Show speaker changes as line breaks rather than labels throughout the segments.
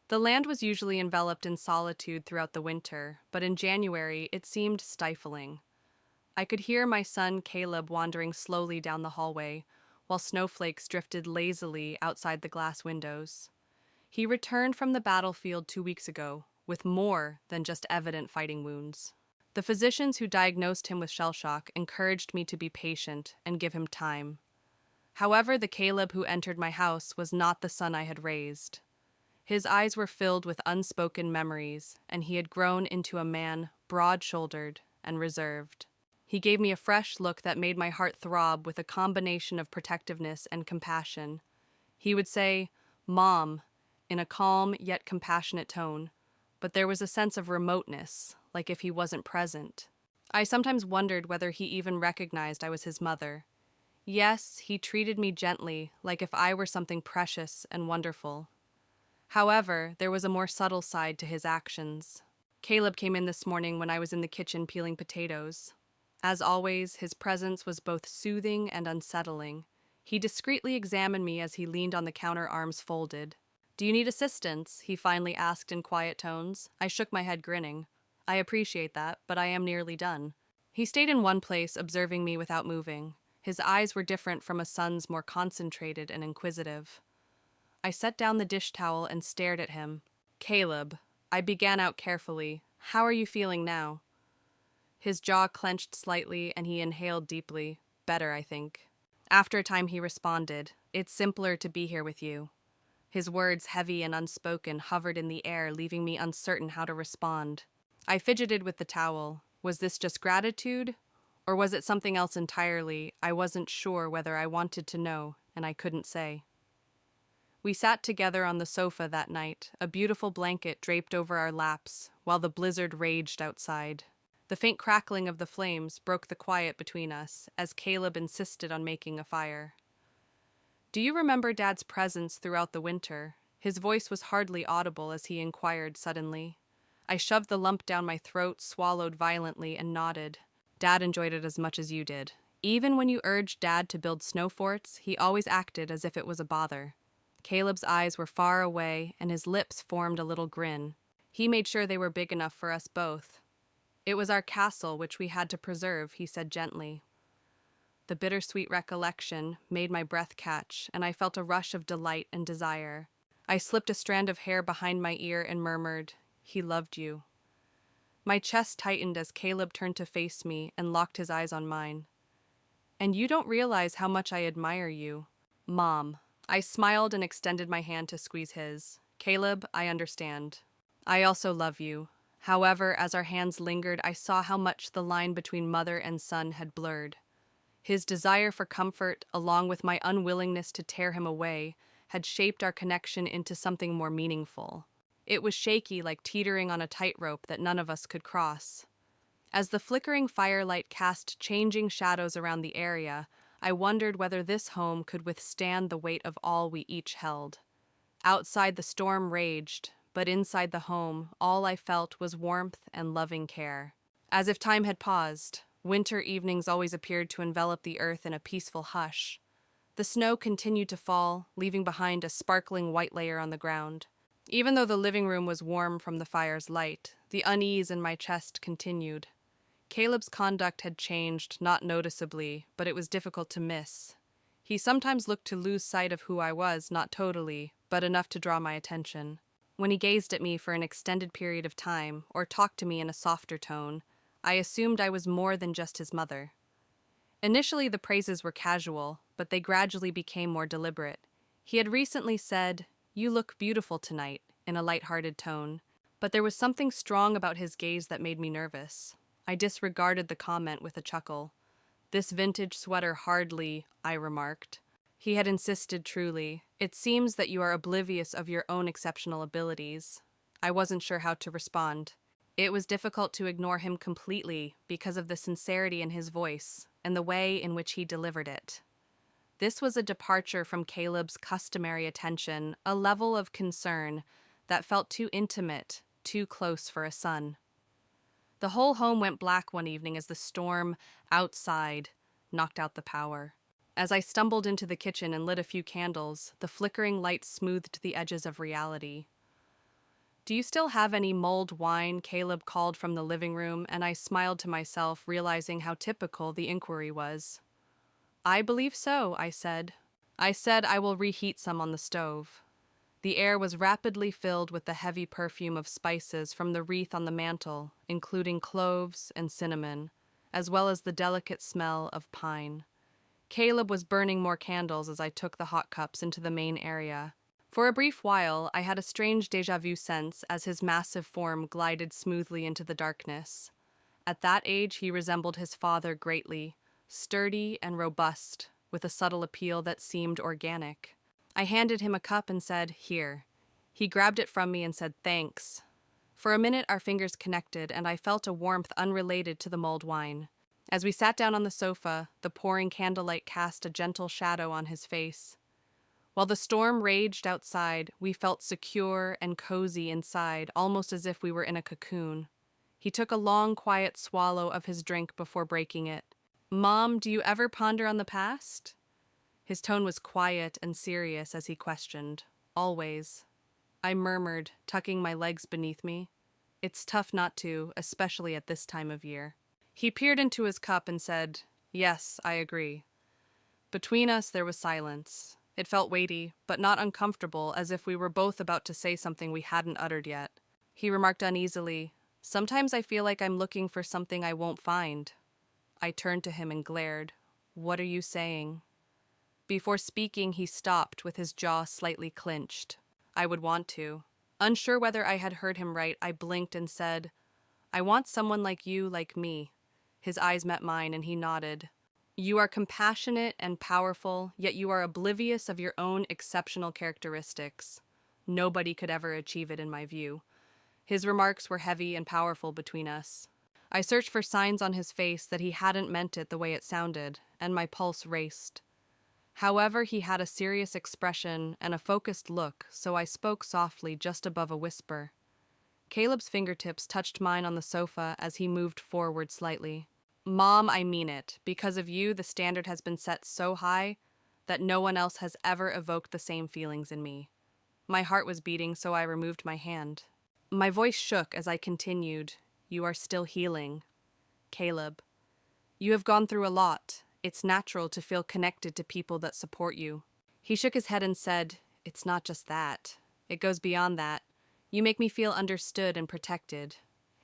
The land was usually enveloped in solitude throughout the winter, but in January it seemed stifling. I could hear my son Caleb wandering slowly down the hallway, while snowflakes drifted lazily outside the glass windows. He returned from the battlefield 2 weeks ago, with more than just evident fighting wounds. The physicians who diagnosed him with shell shock encouraged me to be patient and give him time. However, the Caleb who entered my house was not the son I had raised. His eyes were filled with unspoken memories, and he had grown into a man broad-shouldered and reserved. He gave me a fresh look that made my heart throb with a combination of protectiveness and compassion. He would say, "Mom," in a calm yet compassionate tone, but there was a sense of remoteness, like if he wasn't present. I sometimes wondered whether he even recognized I was his mother. Yes, he treated me gently, like if I were something precious and wonderful. However, there was a more subtle side to his actions. Caleb came in this morning when I was in the kitchen peeling potatoes. As always, his presence was both soothing and unsettling. He discreetly examined me as he leaned on the counter, arms folded. "Do you need assistance?" he finally asked in quiet tones. I shook my head, grinning. "I appreciate that, but I am nearly done." He stayed in one place, observing me without moving. His eyes were different from a son's, more concentrated and inquisitive. I set down the dish towel and stared at him. "Caleb," I began out carefully, "how are you feeling now?" His jaw clenched slightly and he inhaled deeply. "Better, I think." After a time he responded, "It's simpler to be here with you." His words, heavy and unspoken, hovered in the air, leaving me uncertain how to respond. I fidgeted with the towel. Was this just gratitude? Or was it something else entirely? I wasn't sure whether I wanted to know, and I couldn't say. We sat together on the sofa that night, a beautiful blanket draped over our laps, while the blizzard raged outside. The faint crackling of the flames broke the quiet between us, as Caleb insisted on making a fire. "Do you remember Dad's presence throughout the winter?" His voice was hardly audible as he inquired suddenly. I shoved the lump down my throat, swallowed violently, and nodded. "Dad enjoyed it as much as you did. Even when you urged Dad to build snow forts, he always acted as if it was a bother." Caleb's eyes were far away, and his lips formed a little grin. "He made sure they were big enough for us both. It was our castle which we had to preserve," he said gently. The bittersweet recollection made my breath catch, and I felt a rush of delight and desire. I slipped a strand of hair behind my ear and murmured, "He loved you." My chest tightened as Caleb turned to face me and locked his eyes on mine. "And you don't realize how much I admire you." "Mom." I smiled and extended my hand to squeeze his. "Caleb, I understand. I also love you." However, as our hands lingered, I saw how much the line between mother and son had blurred. His desire for comfort, along with my unwillingness to tear him away, had shaped our connection into something more meaningful. It was shaky, like teetering on a tightrope that none of us could cross. As the flickering firelight cast changing shadows around the area, I wondered whether this home could withstand the weight of all we each held. Outside, the storm raged, but inside the home, all I felt was warmth and loving care. As if time had paused, winter evenings always appeared to envelop the earth in a peaceful hush. The snow continued to fall, leaving behind a sparkling white layer on the ground. Even though the living room was warm from the fire's light, the unease in my chest continued. Caleb's conduct had changed, not noticeably, but it was difficult to miss. He sometimes looked to lose sight of who I was, not totally, but enough to draw my attention. When he gazed at me for an extended period of time, or talked to me in a softer tone, I assumed I was more than just his mother. Initially, the praises were casual, but they gradually became more deliberate. He had recently said, "You look beautiful tonight," in a light-hearted tone, but there was something strong about his gaze that made me nervous. I disregarded the comment with a chuckle. "This vintage sweater hardly," I remarked. He had insisted truly, "It seems that you are oblivious of your own exceptional abilities." I wasn't sure how to respond. It was difficult to ignore him completely because of the sincerity in his voice and the way in which he delivered it. This was a departure from Caleb's customary attention, a level of concern that felt too intimate, too close for a son. The whole home went black one evening as the storm outside knocked out the power. As I stumbled into the kitchen and lit a few candles, the flickering light smoothed the edges of reality. "Do you still have any mulled wine?" Caleb called from the living room, and I smiled to myself, realizing how typical the inquiry was. "I believe so," I said. "I will reheat some on the stove." The air was rapidly filled with the heavy perfume of spices from the wreath on the mantel, including cloves and cinnamon, as well as the delicate smell of pine. Caleb was burning more candles as I took the hot cups into the main area. For a brief while, I had a strange déjà vu sense as his massive form glided smoothly into the darkness. At that age, he resembled his father greatly, sturdy and robust, with a subtle appeal that seemed organic. I handed him a cup and said, "Here." He grabbed it from me and said, "Thanks." For a minute, our fingers connected, and I felt a warmth unrelated to the mulled wine. As we sat down on the sofa, the pouring candlelight cast a gentle shadow on his face. While the storm raged outside, we felt secure and cozy inside, almost as if we were in a cocoon. He took a long, quiet swallow of his drink before breaking it. "Mom, do you ever ponder on the past?" His tone was quiet and serious as he questioned. "Always." I murmured, tucking my legs beneath me. "It's tough not to, especially at this time of year." He peered into his cup and said, "Yes, I agree." Between us there was silence. It felt weighty, but not uncomfortable, as if we were both about to say something we hadn't uttered yet. He remarked uneasily, "Sometimes I feel like I'm looking for something I won't find." I turned to him and glared. "What are you saying?" Before speaking, he stopped with his jaw slightly clenched. I would want to. Unsure whether I had heard him right, I blinked and said, "I want someone like you, like me." His eyes met mine and he nodded. "You are compassionate and powerful, yet you are oblivious of your own exceptional characteristics. Nobody could ever achieve it in my view." His remarks were heavy and powerful between us. I searched for signs on his face that he hadn't meant it the way it sounded, and my pulse raced. However, he had a serious expression and a focused look, so I spoke softly just above a whisper. Caleb's fingertips touched mine on the sofa as he moved forward slightly. "Mom, I mean it. Because of you, the standard has been set so high that no one else has ever evoked the same feelings in me." My heart was beating, so I removed my hand. My voice shook as I continued, "You are still healing. Caleb, you have gone through a lot. It's natural to feel connected to people that support you." He shook his head and said, "It's not just that. It goes beyond that. You make me feel understood and protected."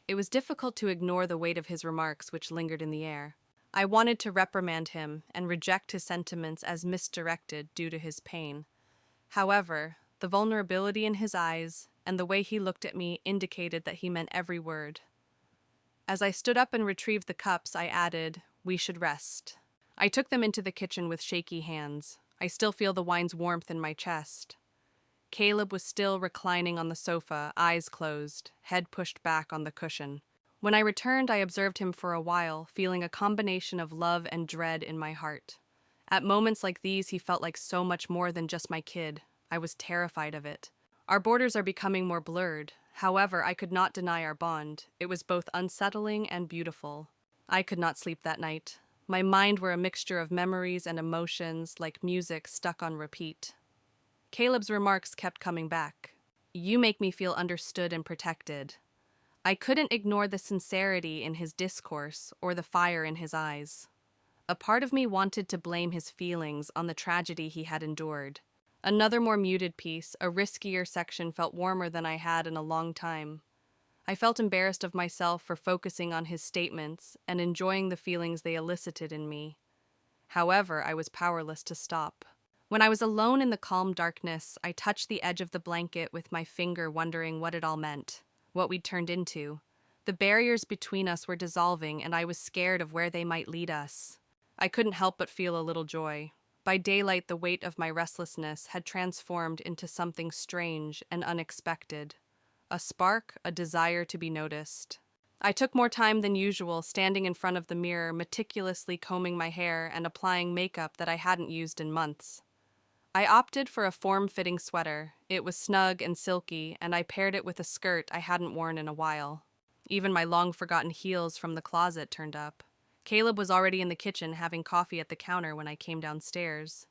It was difficult to ignore the weight of his remarks, which lingered in the air. I wanted to reprimand him and reject his sentiments as misdirected due to his pain. However, the vulnerability in his eyes and the way he looked at me indicated that he meant every word. As I stood up and retrieved the cups, I added, "We should rest." I took them into the kitchen with shaky hands. I still feel the wine's warmth in my chest. Caleb was still reclining on the sofa, eyes closed, head pushed back on the cushion. When I returned, I observed him for a while, feeling a combination of love and dread in my heart. At moments like these, he felt like so much more than just my kid. I was terrified of it. Our borders are becoming more blurred. However, I could not deny our bond. It was both unsettling and beautiful. I could not sleep that night. My mind were a mixture of memories and emotions, like music stuck on repeat. Caleb's remarks kept coming back. "You make me feel understood and protected." I couldn't ignore the sincerity in his discourse or the fire in his eyes. A part of me wanted to blame his feelings on the tragedy he had endured. Another more muted piece, a riskier section, felt warmer than I had in a long time. I felt embarrassed of myself for focusing on his statements and enjoying the feelings they elicited in me. However, I was powerless to stop. When I was alone in the calm darkness, I touched the edge of the blanket with my finger, wondering what it all meant, what we'd turned into. The barriers between us were dissolving, and I was scared of where they might lead us. I couldn't help but feel a little joy. By daylight, the weight of my restlessness had transformed into something strange and unexpected. A spark, a desire to be noticed. I took more time than usual, standing in front of the mirror, meticulously combing my hair and applying makeup that I hadn't used in months. I opted for a form-fitting sweater. It was snug and silky, and I paired it with a skirt I hadn't worn in a while. Even my long-forgotten heels from the closet turned up. Caleb was already in the kitchen having coffee at the counter when I came downstairs.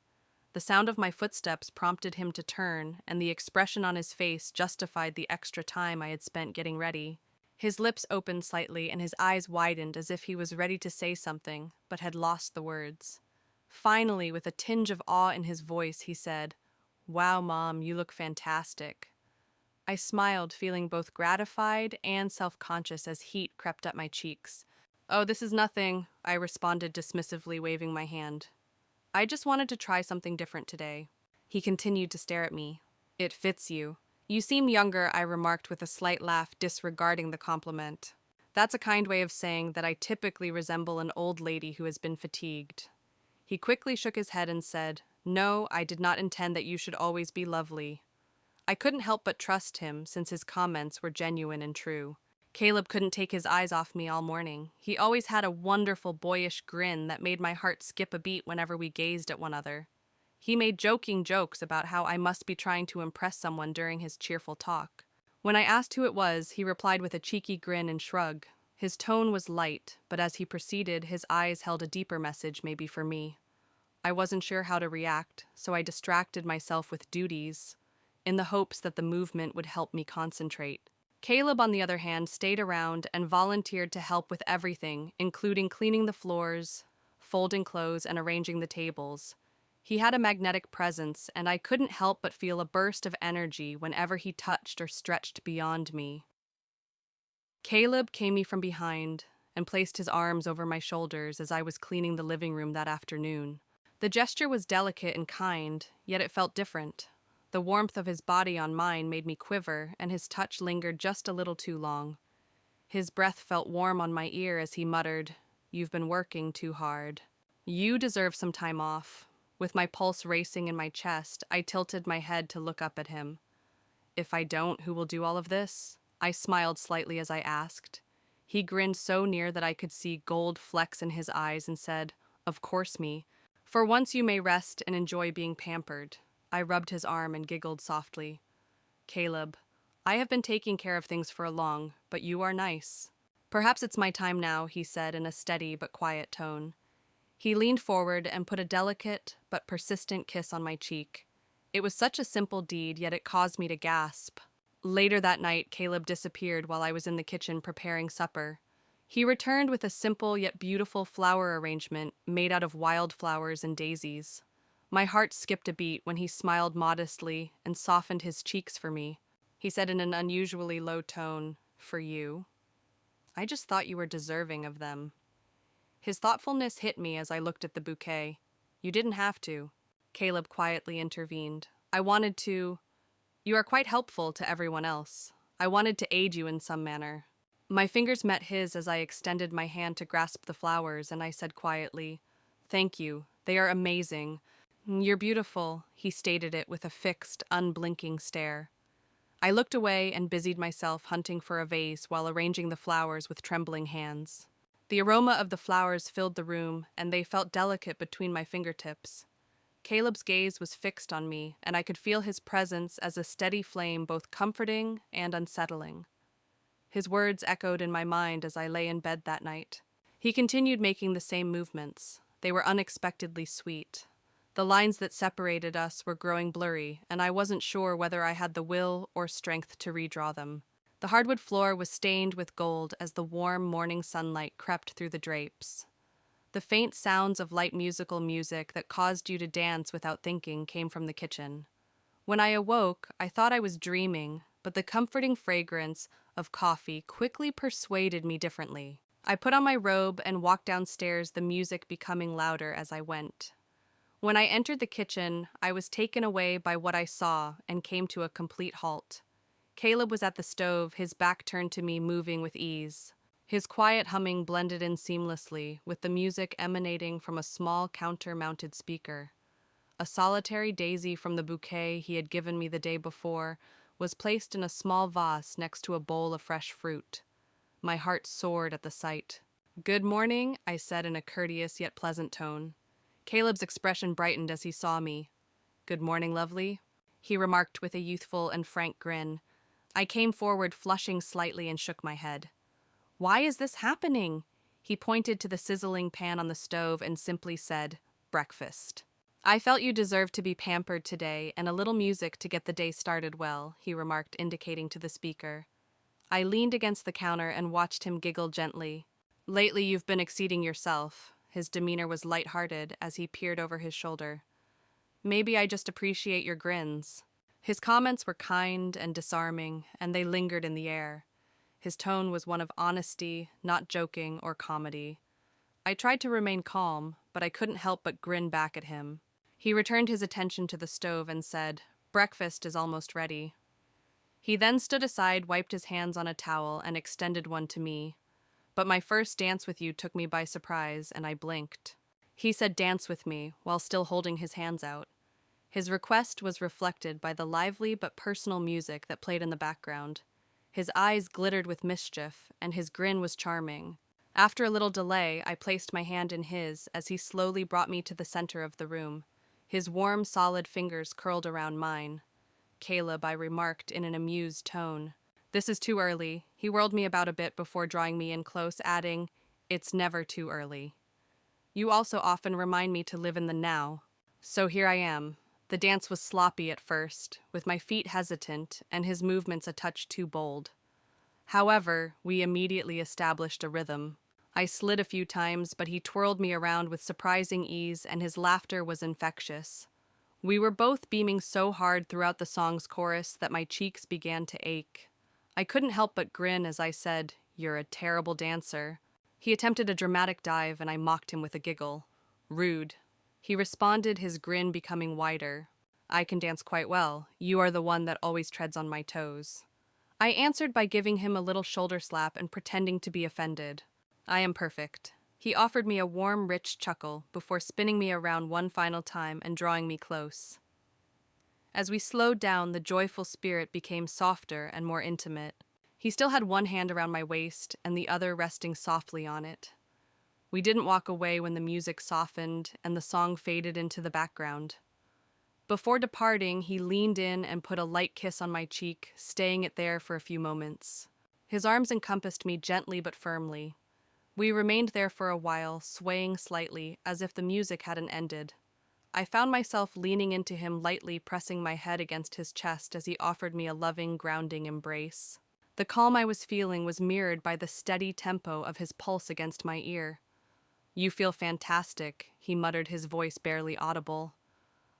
The sound of my footsteps prompted him to turn, and the expression on his face justified the extra time I had spent getting ready. His lips opened slightly and his eyes widened as if he was ready to say something, but had lost the words. Finally, with a tinge of awe in his voice, he said, "Wow, Mom, you look fantastic." I smiled, feeling both gratified and self-conscious as heat crept up my cheeks. "Oh, this is nothing," I responded dismissively, waving my hand. "I just wanted to try something different today." He continued to stare at me. "It fits you. You seem younger," I remarked with a slight laugh, disregarding the compliment. That's a kind way of saying that I typically resemble an old lady who has been fatigued. He quickly shook his head and said, "No, I did not intend that you should always be lovely." I couldn't help but trust him, since his comments were genuine and true. Caleb couldn't take his eyes off me all morning. He always had a wonderful boyish grin that made my heart skip a beat whenever we gazed at one another. He made joking jokes about how I must be trying to impress someone during his cheerful talk. When I asked who it was, he replied with a cheeky grin and shrug. His tone was light, but as he proceeded, his eyes held a deeper message, maybe for me. I wasn't sure how to react, so I distracted myself with duties, in the hopes that the movement would help me concentrate. Caleb, on the other hand, stayed around and volunteered to help with everything, including cleaning the floors, folding clothes, and arranging the tables. He had a magnetic presence, and I couldn't help but feel a burst of energy whenever he touched or stretched beyond me. Caleb came me from behind and placed his arms over my shoulders as I was cleaning the living room that afternoon. The gesture was delicate and kind, yet it felt different. The warmth of his body on mine made me quiver, and his touch lingered just a little too long. His breath felt warm on my ear as he muttered, "You've been working too hard. You deserve some time off." With my pulse racing in my chest, I tilted my head to look up at him. "If I don't, who will do all of this?" I smiled slightly as I asked. He grinned so near that I could see gold flecks in his eyes and said, "Of course me. For once you may rest and enjoy being pampered." I rubbed his arm and giggled softly. "Caleb, I have been taking care of things for long, but you are nice." "Perhaps it's my time now," he said in a steady but quiet tone. He leaned forward and put a delicate but persistent kiss on my cheek. It was such a simple deed, yet it caused me to gasp. Later that night, Caleb disappeared while I was in the kitchen preparing supper. He returned with a simple yet beautiful flower arrangement made out of wildflowers and daisies. My heart skipped a beat when he smiled modestly and softened his cheeks for me. He said in an unusually low tone, "For you. I just thought you were deserving of them." His thoughtfulness hit me as I looked at the bouquet. "You didn't have to," Caleb quietly intervened. "I wanted to. You are quite helpful to everyone else. I wanted to aid you in some manner." My fingers met his as I extended my hand to grasp the flowers, and I said quietly, "Thank you. They are amazing." "You're beautiful," he stated it with a fixed, unblinking stare. I looked away and busied myself hunting for a vase while arranging the flowers with trembling hands. The aroma of the flowers filled the room, and they felt delicate between my fingertips. Caleb's gaze was fixed on me, and I could feel his presence as a steady flame, both comforting and unsettling. His words echoed in my mind as I lay in bed that night. He continued making the same movements. They were unexpectedly sweet. The lines that separated us were growing blurry, and I wasn't sure whether I had the will or strength to redraw them. The hardwood floor was stained with gold as the warm morning sunlight crept through the drapes. The faint sounds of light musical music that caused you to dance without thinking came from the kitchen. When I awoke, I thought I was dreaming, but the comforting fragrance of coffee quickly persuaded me differently. I put on my robe and walked downstairs, the music becoming louder as I went. When I entered the kitchen, I was taken away by what I saw and came to a complete halt. Caleb was at the stove, his back turned to me, moving with ease. His quiet humming blended in seamlessly with the music emanating from a small counter-mounted speaker. A solitary daisy from the bouquet he had given me the day before was placed in a small vase next to a bowl of fresh fruit. My heart soared at the sight. "Good morning," I said in a courteous yet pleasant tone. Caleb's expression brightened as he saw me. "Good morning, lovely," he remarked with a youthful and frank grin. I came forward, flushing slightly, and shook my head. "Why is this happening?" He pointed to the sizzling pan on the stove and simply said, "Breakfast." I felt you deserved to be pampered today and a little music to get the day started well, he remarked, indicating to the speaker. I leaned against the counter and watched him giggle gently. Lately you've been exceeding yourself. His demeanor was light-hearted as he peered over his shoulder. Maybe I just appreciate your grins. His comments were kind and disarming, and they lingered in the air. His tone was one of honesty, not joking or comedy. I tried to remain calm, but I couldn't help but grin back at him. He returned his attention to the stove and said, "Breakfast is almost ready." He then stood aside, wiped his hands on a towel, and extended one to me. But my first dance with you took me by surprise, and I blinked. He said dance with me, while still holding his hands out. His request was reflected by the lively but personal music that played in the background. His eyes glittered with mischief, and his grin was charming. After a little delay, I placed my hand in his as he slowly brought me to the center of the room. His warm, solid fingers curled around mine. "Caleb," I remarked in an amused tone. "This is too early." He whirled me about a bit before drawing me in close, adding, "It's never too early. You also often remind me to live in the now." So here I am. The dance was sloppy at first, with my feet hesitant and his movements a touch too bold. However, we immediately established a rhythm. I slid a few times, but he twirled me around with surprising ease, and his laughter was infectious. We were both beaming so hard throughout the song's chorus that my cheeks began to ache. I couldn't help but grin as I said, "You're a terrible dancer." He attempted a dramatic dive, and I mocked him with a giggle. "Rude." He responded, his grin becoming wider. "I can dance quite well. You are the one that always treads on my toes." I answered by giving him a little shoulder slap and pretending to be offended. "I am perfect." He offered me a warm, rich chuckle before spinning me around one final time and drawing me close. As we slowed down, the joyful spirit became softer and more intimate. He still had one hand around my waist and the other resting softly on it. We didn't walk away when the music softened and the song faded into the background. Before departing, he leaned in and put a light kiss on my cheek, staying it there for a few moments. His arms encompassed me gently but firmly. We remained there for a while, swaying slightly, as if the music hadn't ended. I found myself leaning into him lightly, pressing my head against his chest as he offered me a loving, grounding embrace. The calm I was feeling was mirrored by the steady tempo of his pulse against my ear. "You feel fantastic," he muttered, his voice barely audible.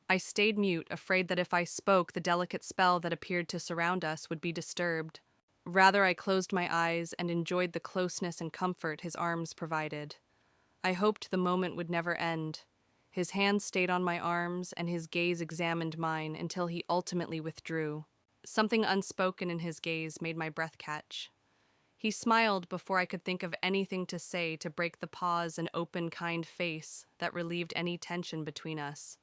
I stayed mute, afraid that if I spoke, the delicate spell that appeared to surround us would be disturbed. Rather, I closed my eyes and enjoyed the closeness and comfort his arms provided. I hoped the moment would never end. His hands stayed on my arms, and his gaze examined mine until he ultimately withdrew. Something unspoken in his gaze made my breath catch. He smiled before I could think of anything to say to break the pause and open, kind face that relieved any tension between us.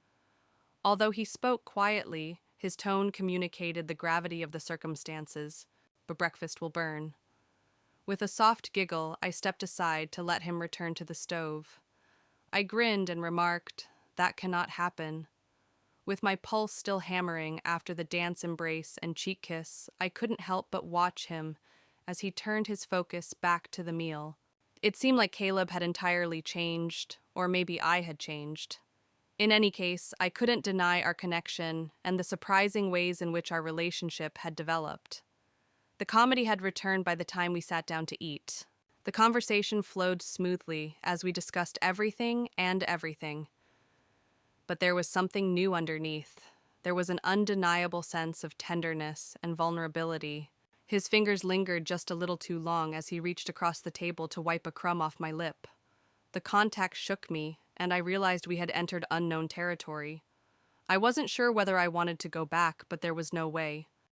Although he spoke quietly, his tone communicated the gravity of the circumstances. "But breakfast will burn." With a soft giggle, I stepped aside to let him return to the stove. I grinned and remarked, "That cannot happen." With my pulse still hammering after the dance embrace and cheek kiss, I couldn't help but watch him as he turned his focus back to the meal. It seemed like Caleb had entirely changed, or maybe I had changed. In any case, I couldn't deny our connection and the surprising ways in which our relationship had developed. The comedy had returned by the time we sat down to eat. The conversation flowed smoothly as we discussed everything and everything. But there was something new underneath. There was an undeniable sense of tenderness and vulnerability. His fingers lingered just a little too long as he reached across the table to wipe a crumb off my lip. The contact shook me, and I realized we had entered unknown territory. I wasn't sure whether I wanted to go back, but there was no way.